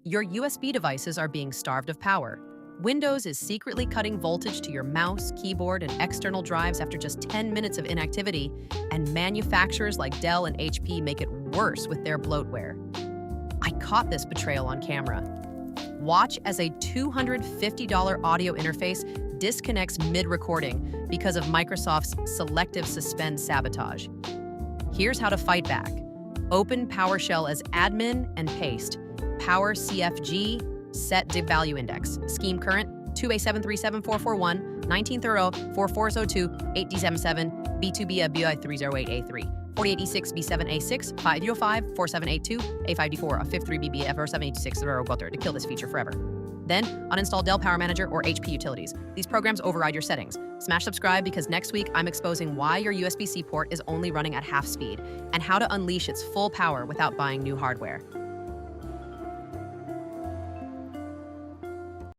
Your USB devices are being starved of power. Windows is secretly cutting voltage to your mouse, keyboard, and external drives after just 10 minutes of inactivity, and manufacturers like Dell and HP make it worse with their bloatware. I caught this betrayal on camera. Watch as a $250 audio interface disconnects mid-recording because of Microsoft's Selective Suspend sabotage. Here's how to fight back. Open PowerShell as admin and paste powercfg setdcvalueindex. Scheme current 2A737441, 1930-4402, 8D77, B2B-BI308A3. 48E6B7A6, 505-4782, A5D4, a 53BB, FR786 Bloatware to kill this feature forever. Then, uninstall Dell Power Manager or HP Utilities. These programs override your settings. Smash subscribe because next week I'm exposing why your USB-C port is only running at half speed and how to unleash its full power without buying new hardware.